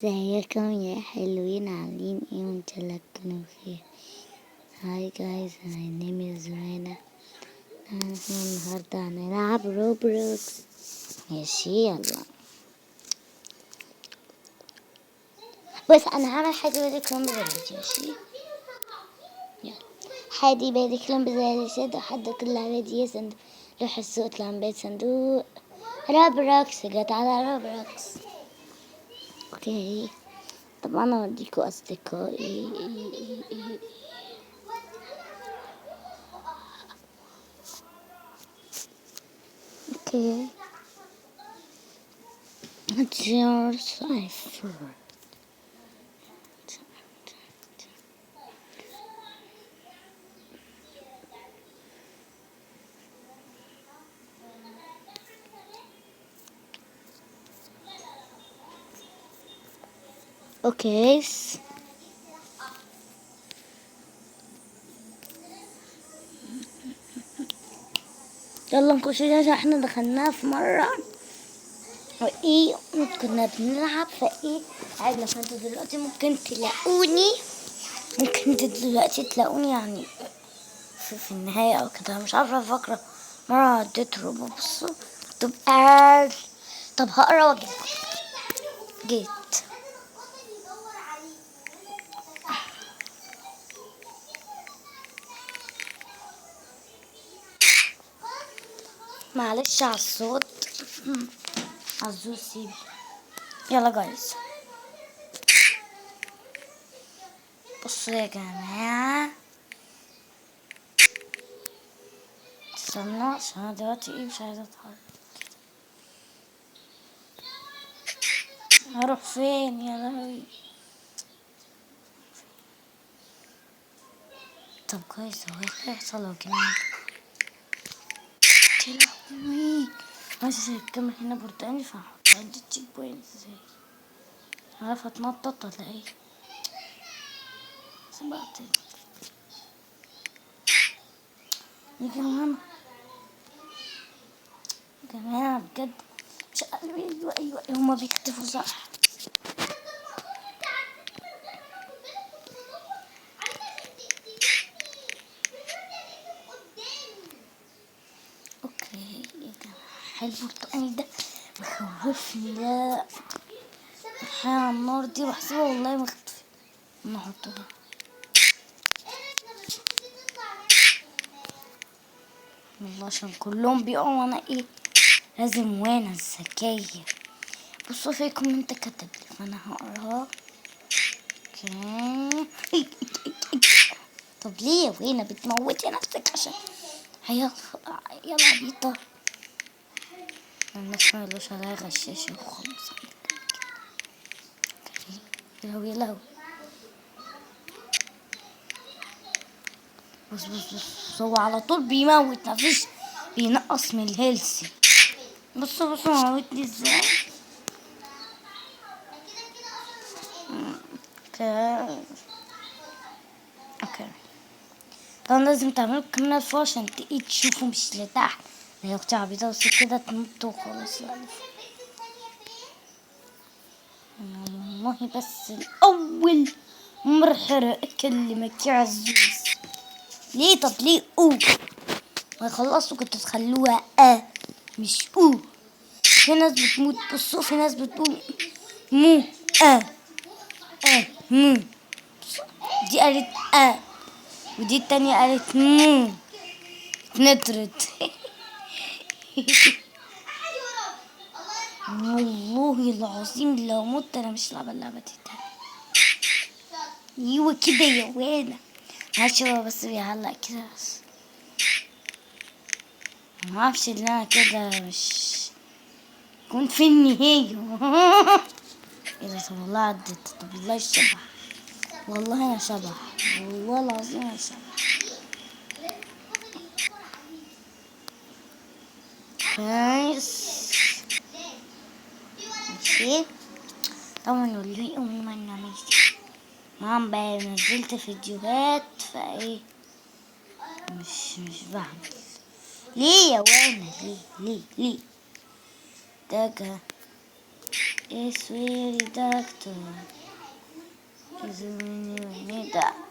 ازيكم يا حلوين، عاملين ايه وان شاء الله تكونوا بخير. هاي جايز، my name is Joanna. احنا النهاردة هنلعب روبلوكس. ماشي يلا. بس انا هعمل حاجة باديكلم بزيادة. ماشي يلا. حادي باديكلم بزيادة حد كلها بدي صندوق. روح السوق طلع من بيت صندوق روبلوكس. جت على روبلوكس. اوكي، طب انا اوديكوا اصدقائي. اوكي، it's your cipher. اوكي يلا نخش ده. احنا دخلناه في مرة وايه كنا بنلعب فايه عادي. فانتوا دلوقتي ممكن تلاقوني يعني في النهاية او كده، مش عارفة فاكرة مرة عديت ربع. بصوا تبقى. طب هقرا واجيب. جيت. معلش على الصوت. عزوز سيبي. يلا جايز، بصوا يا جماعة. استنى عشان انا دلوقتي مش عايزة اتحرك. هروح فين يا لهوي؟ طب كويس، هو ايه اللي هيحصل لو جنان؟ يا لهوي، عايزة الكاميرا هنا برتقاني فهحط عندي تشيك بوينت. ازاي عارفة اتنطط ولا ايه؟ سبقت يا جماعة بجد. مش ايوه هما بيكتفوا صح. اوكي يا جماعة، حلو البرتقاني ده مخوفني. لا الحياة على النار دي بحسبها والله مختفي. نحطه هنا والله عشان كلهم بيقعوا وانا ايه لازم وانا الذكية. بصوا في كومنت كتب لي فانا هقراها. اوكي. طب ليه يا وينا بتموتي نفسك عشان هي يلا عبيطة. الناس ما يقولوش عليها غشاشة وخلاص. يا لهوي بص هو على طول بيموت، مفيش بينقص من الهيلثي. بصوا موتني ازاي. اوكي طبعا لازم تعملوا كمان فوق عشان تشوفوا مش لتحت. هي اختي عبيطة بس كده تنط وخلاص. لا والله بس الأول مرحرة أكلمك يا عزوز. ليه؟ طب ليه ما يخلصوا كنتوا تخلوها مش في ناس بتموت. بصوا في ناس بتقول مو مو. دي قالت ودي التانية قالت مو. اتنطرت. والله العظيم لو مت انا مش لعبة اللعبة دي تاني. ايوه كده يا وانا. معلش هو بس بيعلق كده بس. معرفش ان انا كده مش كنت في النهاية. ايه ده؟ طب والله عدت. طب والله الشبح. والله انا شبح. والله العظيم انا شبح. كويس ماشي. طبعا يقولي امي ما نعملش مام بقى. نزلت فيديوهات فايه مش بعمل. ليه يا وانا؟ ليه ده Yes, really, doctor. Is it when you need that?